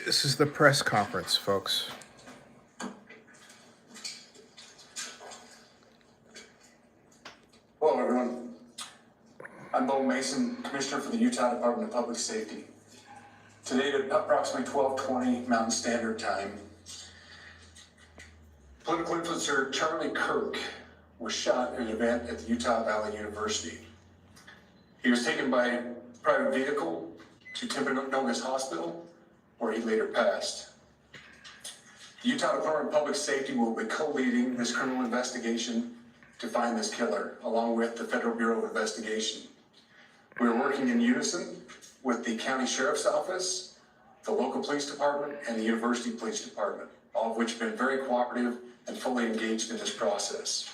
This is the press conference, folks. Hello, everyone. I'm Bo Mason, Commissioner for the Utah Department of Public Safety. Today at approximately 12:20 Mountain Standard Time, political influencer Charlie Kirk was shot at an event at the Utah Valley University. He was taken by a private vehicle to Timpanogos Hospital, where he later passed. The Utah Department of Public Safety will be co-leading this criminal investigation to find this killer, along with the Federal Bureau of Investigation. We are working in unison with the County Sheriff's Office, the local police department, and the University Police Department, all of which have been very cooperative and fully engaged in this process.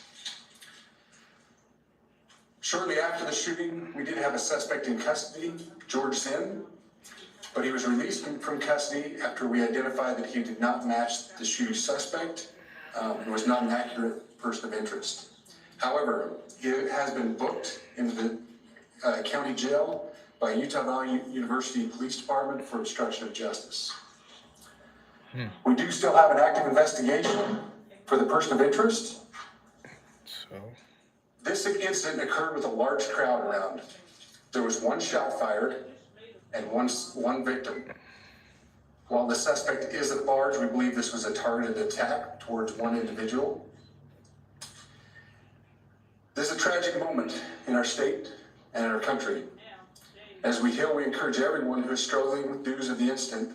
Shortly after the shooting, we did have a suspect in custody, George Zinn, but he was released from custody after we identified that he did not match the shooting suspect and was not an accurate person of interest. However, he has been booked into the county jail by Utah Valley University Police Department for obstruction of justice. We do still have an active investigation for the person of interest. This incident occurred with a large crowd around. There was one shot fired and one victim. While the suspect is at large, we believe this was a targeted attack towards one individual. This is a tragic moment in our state and in our country. As we we encourage everyone who is struggling with news of the incident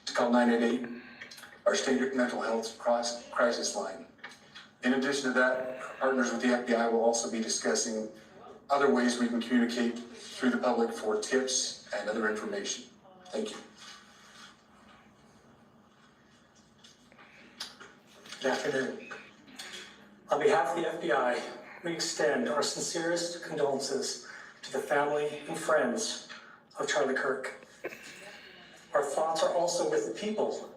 to call 988, our state mental health crisis line. In addition to that, partners with the FBI will also be discussing other ways we can communicate through the public for tips and other information. Thank you. Good afternoon. On behalf of the FBI, we extend our sincerest condolences to the family and friends of Charlie Kirk. Our thoughts are also with the people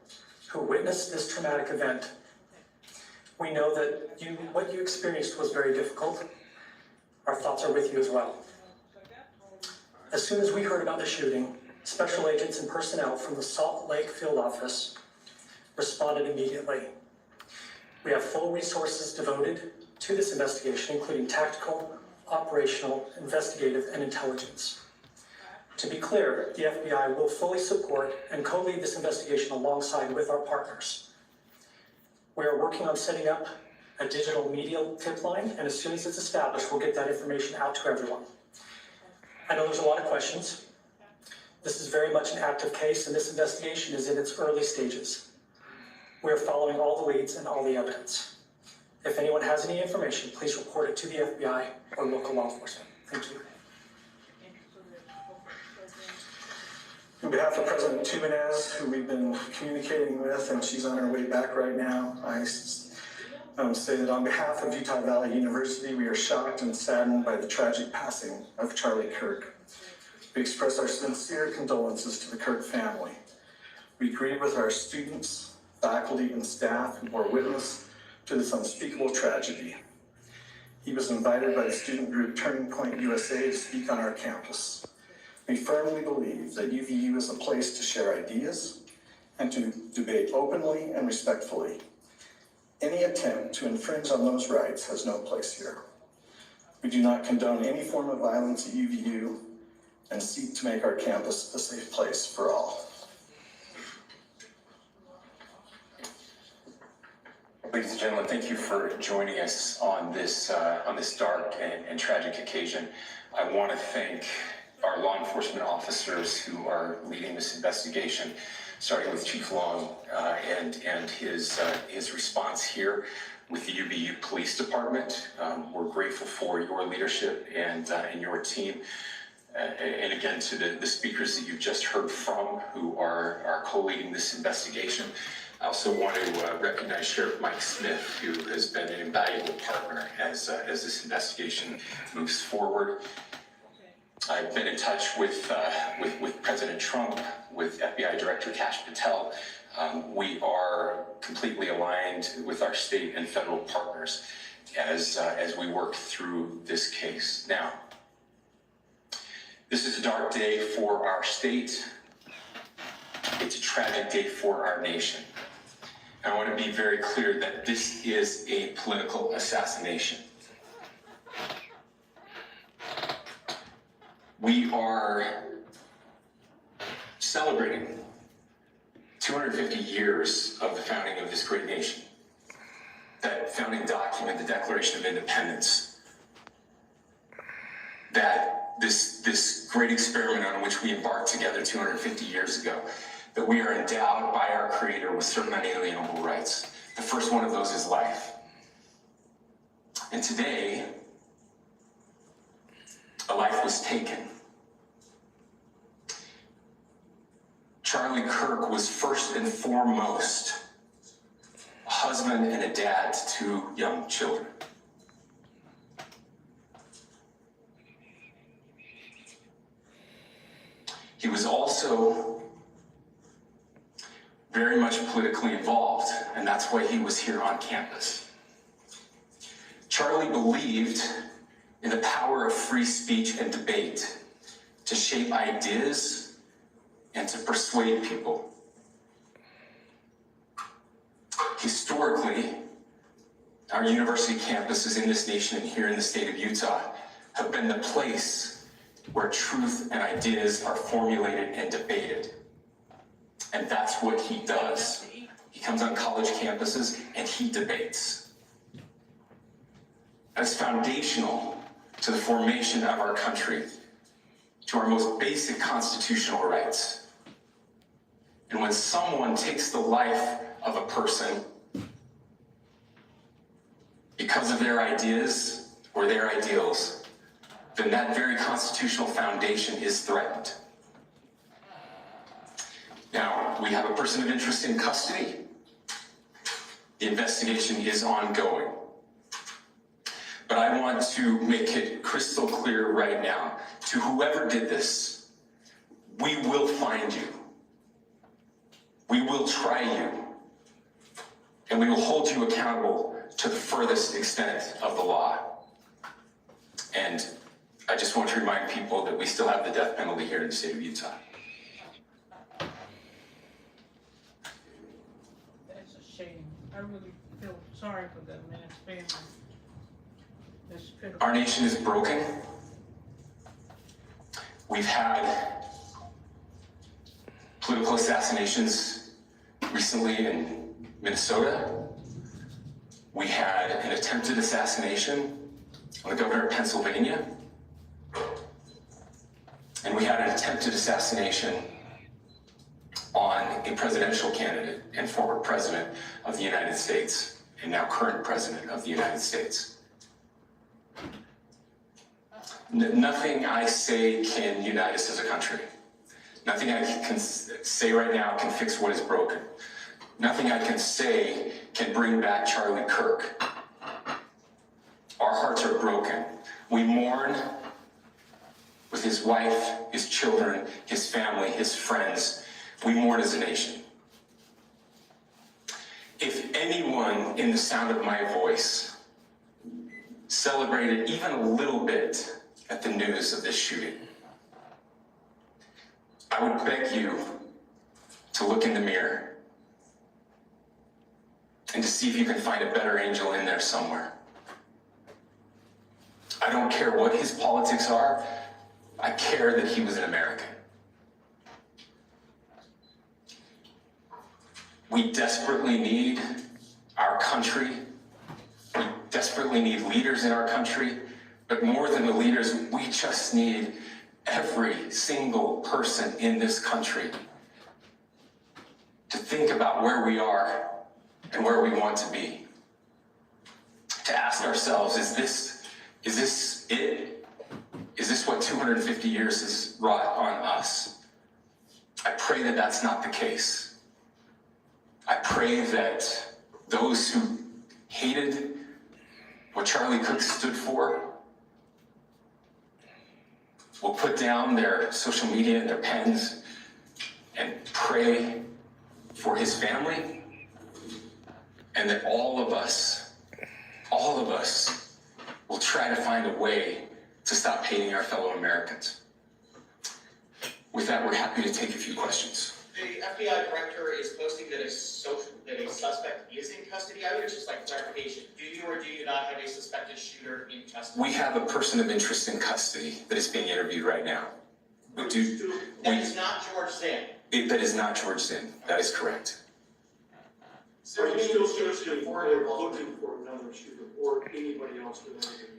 who witnessed this traumatic event. We know that what you experienced was very difficult. Our thoughts are with you as well. As soon as we heard about the shooting, special agents and personnel from the Salt Lake Field Office responded immediately. We have full resources devoted to this investigation, including tactical, operational, investigative, and intelligence. To be clear, the FBI will fully support and co-lead this investigation alongside with our partners. We are working on setting up a digital media tip line, and as soon as it's established, we'll get that information out to everyone. I know there's a lot of questions. This is very much an active case, and this investigation is in its early stages. We are following all the leads and all the evidence. If anyone has any information, please report it to the FBI or local law enforcement. Thank you. On behalf of President Jimenez, who we've been communicating with, and she's on her way back right now, I say that on behalf of Utah Valley University, we are shocked and saddened by the tragic passing of Charlie Kirk. We express our sincere condolences to the Kirk family. We grieve with our students, faculty, and staff who bore witness to this unspeakable tragedy. He was invited by the student group Turning Point USA to speak on our campus. We firmly believe that UVU is a place to share ideas and to debate openly and respectfully. Any attempt to infringe on those rights has no place here. We do not condone any form of violence at UVU and seek to make our campus a safe place for all. Ladies and gentlemen, thank you for joining us on this dark and tragic occasion. I want to thank our law enforcement officers who are leading this investigation, starting with Chief Long and his response here with the UVU Police Department. We're grateful for your leadership and your team. And again, to the speakers that you've just heard from who are co-leading this investigation. I also want to recognize Sheriff Mike Smith, who has been an invaluable partner as this investigation moves forward. I've been in touch with President Trump, with FBI Director Kash Patel. We are completely aligned with our state and federal partners as we work through this case. Now, this is a dark day for our state. It's a tragic day for our nation. And I want to be very clear that this is a political assassination. We are celebrating 250 years of the founding of this great nation. That founding document, the Declaration of Independence, that this great experiment on which we embarked together 250 years ago, that we are endowed by our Creator with certain unalienable rights. The first one of those is life. And today, a life was taken. Charlie Kirk was first and foremost a husband and a dad to two young children. He was also very much politically involved, and that's why he was here on campus. Charlie believed in the power of free speech and debate to shape ideas and to persuade people. Historically, our university campuses in this nation and here in the state of Utah have been the place where truth and ideas are formulated and debated. And that's what he does. He comes on college campuses and he debates. That's foundational to the formation of our country, to our most basic constitutional rights. And when someone takes the life of a person because of their ideas or their ideals, then that very constitutional foundation is threatened. Now, we have a person of interest in custody. The investigation is ongoing. But I want to make it crystal clear right now, to whoever did this, we will find you. We will try you. And we will hold you accountable to the furthest extent of the law. And I just want to remind people that we still have the death penalty here in the state of Utah. That's a shame. I really feel sorry for that man's family. That's pitiful. Our nation is broken. We've had political assassinations recently in Minnesota. We had an attempted assassination on the governor of Pennsylvania. And we had an attempted assassination on a presidential candidate and former president of the United States, and now current president of the United States. Nothing I say can unite us as a country. Nothing I can say right now can fix what is broken. Nothing I can say can bring back Charlie Kirk. Our hearts are broken. We mourn with his wife, his children, his family, his friends. We mourn as a nation. If anyone in the sound of my voice celebrated even a little bit at the news of this shooting, I would beg you to look in the mirror and to see if you can find a better angel in there somewhere. I don't care what his politics are. I care that he was an American. We desperately need our country. We desperately need leaders in our country. But more than the leaders, we just need every single person in this country to think about where we are and where we want to be. To ask ourselves, is this it? Is this what 250 years has wrought on us? I pray that that's not the case. I pray that those who hated what Charlie Kirk stood for will put down their social media and their pens and pray for his family, and that all of us will try to find a way to stop hating our fellow Americans. With that, we're happy to take a few questions. The FBI director is posting that a suspect is in custody. I would just like clarification. Do you or do you not have a suspected shooter in custody? We have a person of interest in custody that is being interviewed right now. We do. That is not George Zinn. That is not George Zinn. That is correct. So Are you still searching for or looking for another shooter or anybody else with anything?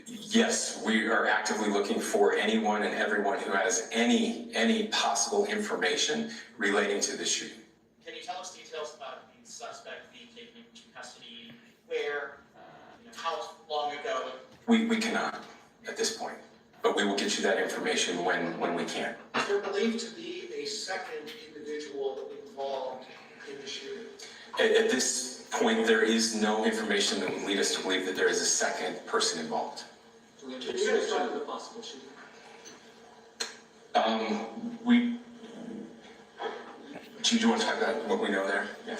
Yes, we are actively looking for anyone and everyone who has any possible information relating to the shooting. can you tell us details about the suspect being taken into custody? Where? How long ago? We cannot at this point, but we will get you that information when we can. Is there believed to be a second individual involved in the shooting? At this point, there is no information that would lead us to believe that there is a second person involved. Can you guys talk to the possible shooter? Do you want to talk about what we know there? Yeah.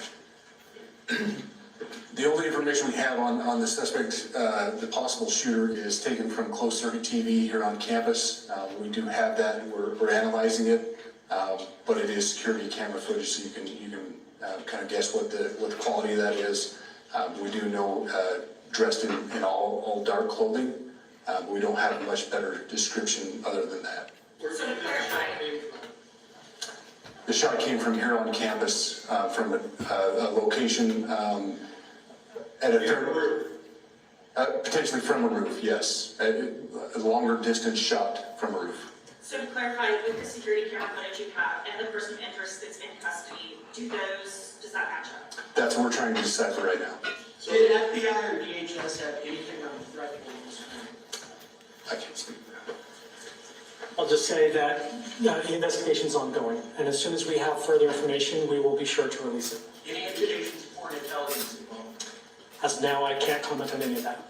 The only information we have on the suspect, the possible shooter, is taken from closed circuit TV here on campus. We do have that, and we're analyzing it, but it is security camera footage, so you can kind of guess what the quality of that is. We do know dressed in all dark clothing. We don't have a much better description other than that. Where did the shot came from? The shot came from here on campus, from a location at a potentially from a roof, yes. A longer distance shot from a roof. So to clarify, with the security camera footage you have and the person of interest that's in custody, does that match up? That's what we're trying to decipher right now. So did FBI or DHS have anything on the threat for this man? I can't speak to that. I'll just say that the investigation's ongoing, and as soon as we have further information, we will be sure to release it. Any indications for intelligence involved? As of now, I can't comment on any of that.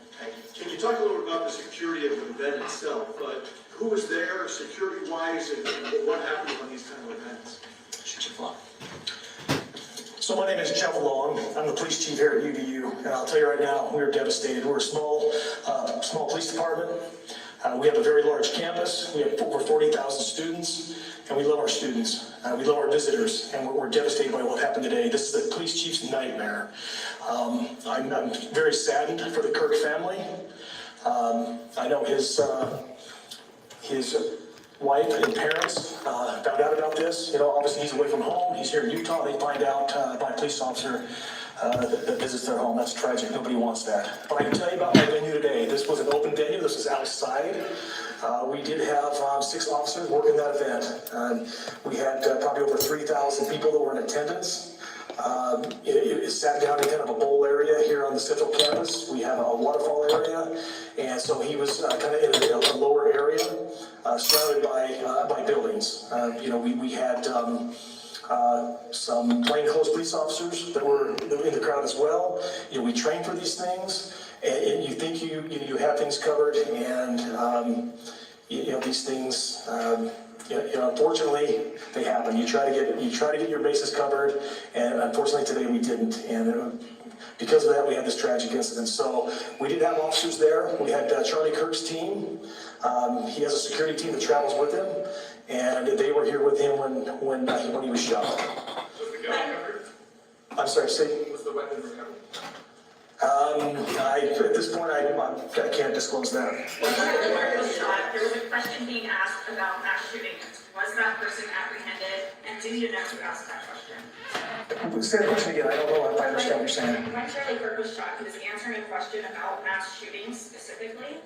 Can you talk a little about the security of the event itself? But who was there, security-wise, and what happened on these kind of events? So my name is Jeff Long. I'm the police chief here at UVU, and I'll tell you right now, we're devastated. We're a small police department. We have a very large campus. We have over 40,000 students, and we love our students. We love our visitors, and we're devastated by what happened today. This is the police chief's nightmare. I'm very saddened for the Kirk family. I know his wife and parents found out about this. Obviously he's away from home. He's here in Utah. They find out by a police officer that visits their home. That's tragic. Nobody wants that. But I can tell you about my venue today. This was an open venue. This was outside. We did have 6 officers working that event. We had probably over 3,000 people that were in attendance. It sat down in kind of a bowl area here on the central campus. We have a waterfall area, and so he was kind of in a lower area, surrounded by buildings. We had some plainclothes police officers that were in the crowd as well. We train for these things, and you think you have things covered, and these things. Unfortunately, they happen. You try to get your bases covered, and unfortunately today we didn't. And because of that, we had this tragic incident. So we did have officers there. We had Charlie Kirk's team. He has a security team that travels with him, and they were here with him when he was shot. Was the gun covered? I'm sorry, say. Was the weapon recovered? At this point, I can't disclose that. When the Kirk was shot, there was a question being asked about mass shooting. Was that person apprehended? And do you know who asked that question? Say the question again. I don't know if I understand what you're saying. When Charlie Kirk was shot, he was answering a question about mass shootings specifically.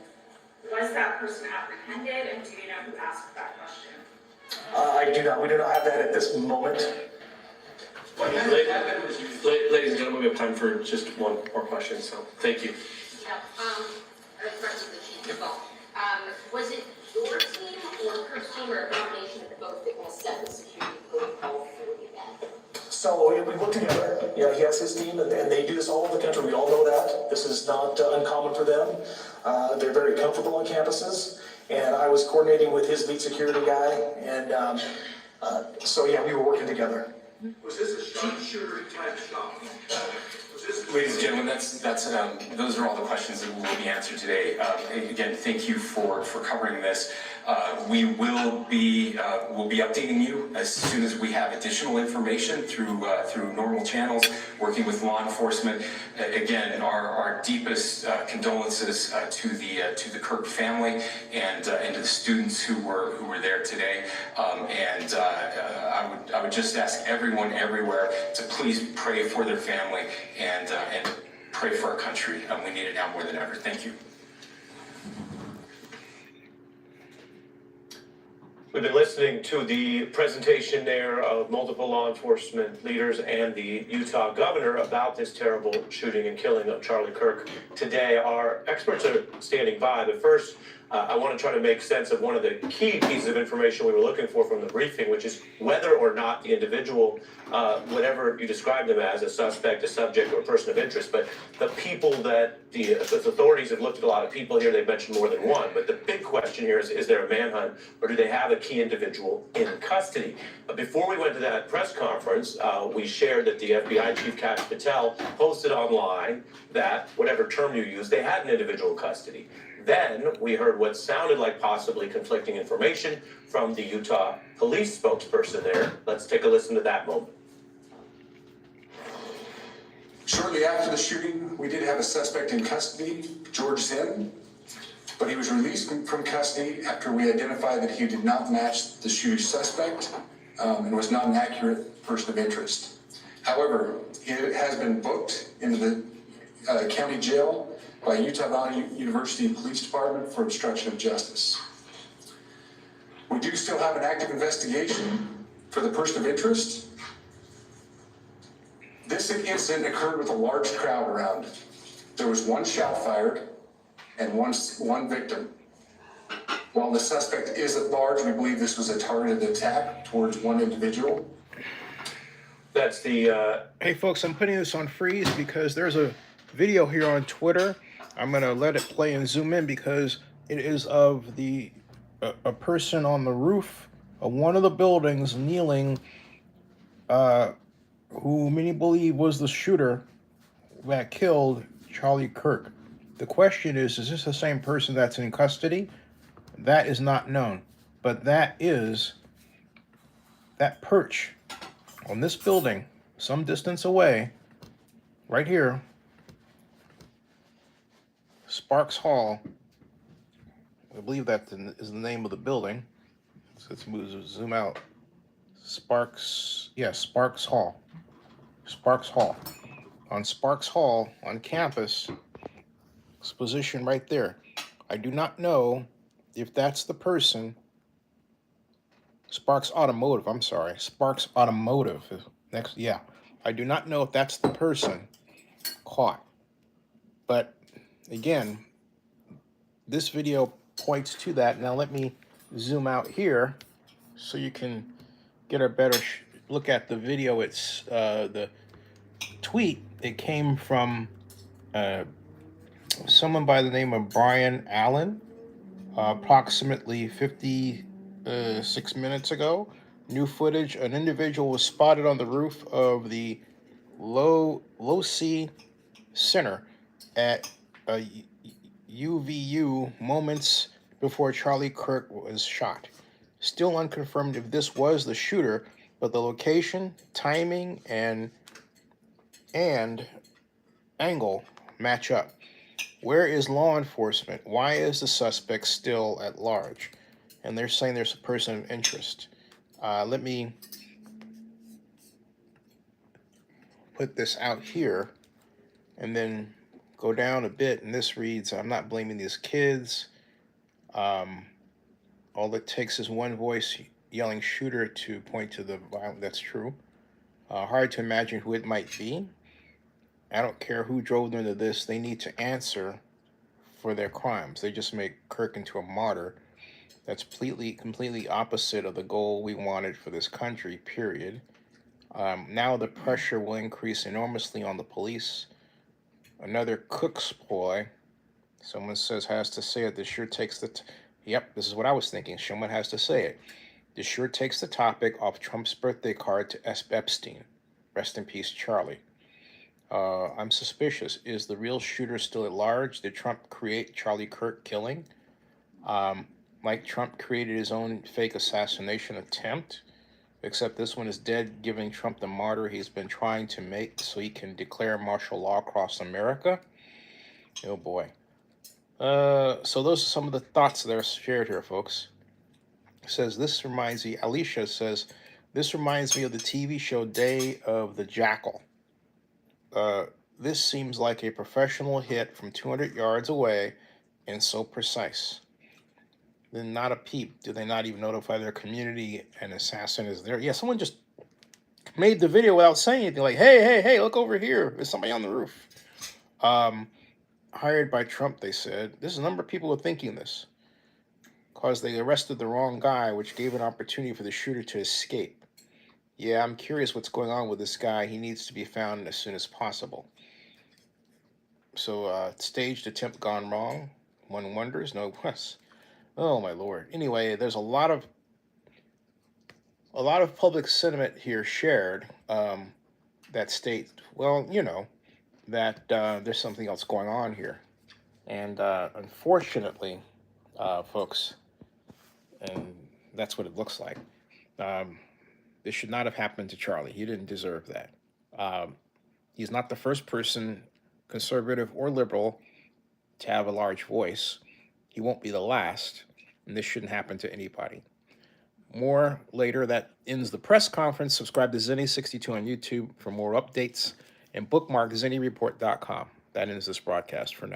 Was that person apprehended? And do you know who asked that question? I do not. We do not have that at this moment. Ladies and gentlemen, we have time for just one more question, so thank you. Yeah, a question to the chief as well. Was it your team or Kirk's team or a combination of both that will set the security protocol for the event? So we work together. He has his team, and they do this all over the country. We all know that. This is not uncommon for them. They're very comfortable on campuses, and I was coordinating with his lead security guy, and we were working together. Was this a sharpshooter type shot? Was this? Ladies and gentlemen, those are all the questions that will be answered today. Again, thank you for covering this. We will be we'll be updating you as soon as we have additional information through normal channels, working with law enforcement. Again, our deepest condolences to the Kirk family and to the students who were there today. I would just ask everyone everywhere to please pray for their family and pray for our country. We need it now more than ever. Thank you. We've been listening to the presentation there of multiple law enforcement leaders and the Utah governor about this terrible shooting and killing of Charlie Kirk. Today, our experts are standing by, but first, I want to try to make sense of one of the key pieces of information we were looking for from the briefing, which is whether or not the individual, whatever you describe them as, a suspect, a subject, or a person of interest, but the people that the authorities have looked at a lot of people here, they've mentioned more than one, but the big question here is there a manhunt, or do they have a key individual in custody? But before we went to that press conference, we shared that the FBI Chief Kash Patel posted online that, whatever term you use, they had an individual in custody. Then we heard what sounded like possibly conflicting information from the Utah police spokesperson there. Let's take a listen to that moment. Shortly after the shooting, we did have a suspect in custody, George Zinn, but he was released from custody after we identified that he did not match the shooting suspect and was not an accurate person of interest. However, he has been booked into the county jail by Utah Valley University Police Department for obstruction of justice. We do still have an active investigation for the person of interest. This incident occurred with a large crowd around. There was one shot fired and one victim. While the suspect is at large, we believe this was a targeted attack towards one individual. That's the... Hey folks, I'm putting this on freeze because there's a video here on Twitter. I'm gonna let it play and zoom in because it is of a person on the roof of one of the buildings kneeling, who many believe was the shooter that killed Charlie Kirk. The question is this the same person that's in custody? That is not known, but that is that perch on this building, some distance away, right here, Sparks Hall. I believe that is the name of the building. So let's zoom out. Sparks Hall. Sparks Hall. On Sparks Hall, on campus, it's positioned right there. I do not know if that's the person. Sparks Automotive, I'm sorry. Sparks Automotive is next, yeah. I do not know if that's the person caught. But again, this video points to that. Now let me zoom out here so you can get a better look at the video. It's the tweet. It came from someone by the name of Brian Allen, approximately 56 minutes ago. New footage. An individual was spotted on the roof of the Low C Center at UVU moments before Charlie Kirk was shot. Still unconfirmed if this was the shooter, but the location, timing, and angle match up. Where is law enforcement? Why is the suspect still at large? And they're saying there's a person of interest. Let me put this out here and then go down a bit, and this reads, I'm not blaming these kids. All it takes is one voice yelling shooter to point to the violence. That's true. Hard to imagine who it might be. I don't care who drove them to this. They need to answer for their crimes. They just make Kirk into a martyr. That's completely opposite of the goal we wanted for this country, period. Now the pressure will increase enormously on the police. Another cook's ploy. Someone says has to say it. This sure takes the... Yep, this is what I was thinking. Someone has to say it. This sure takes the topic off Trump's birthday card to Epstein. Rest in peace, Charlie. I'm suspicious. Is the real shooter still at large? Did Trump create Charlie Kirk killing? Like Trump created his own fake assassination attempt, except this one is dead, giving Trump the martyr he's been trying to make so he can declare martial law across America. Oh boy. So those are some of the thoughts that are shared here, folks. It says, this reminds me, Alicia says, this reminds me of the TV show Day of the Jackal. This seems like a professional hit from 200 yards away and so precise. Then not a peep. Do they not even notify their community an assassin is there? Yeah, someone just made the video without saying anything. Like, hey, look over here. There's somebody on the roof. Hired by Trump, they said. There's a number of people who are thinking this. Because they arrested the wrong guy, which gave an opportunity for the shooter to escape. Yeah, I'm curious what's going on with this guy. He needs to be found as soon as possible. So, staged attempt gone wrong. One wonders. No, oh my Lord. Anyway, there's a lot of public sentiment here shared that state, well, you know, that there's something else going on here. And unfortunately, folks, and that's what it looks like, this should not have happened to Charlie. He didn't deserve that. He's not the first person, conservative or liberal, to have a large voice. He won't be the last, and this shouldn't happen to anybody. More later. That ends the press conference. Subscribe to Zenny62 on YouTube for more updates, and bookmark ZennyReport.com. That ends this broadcast for now.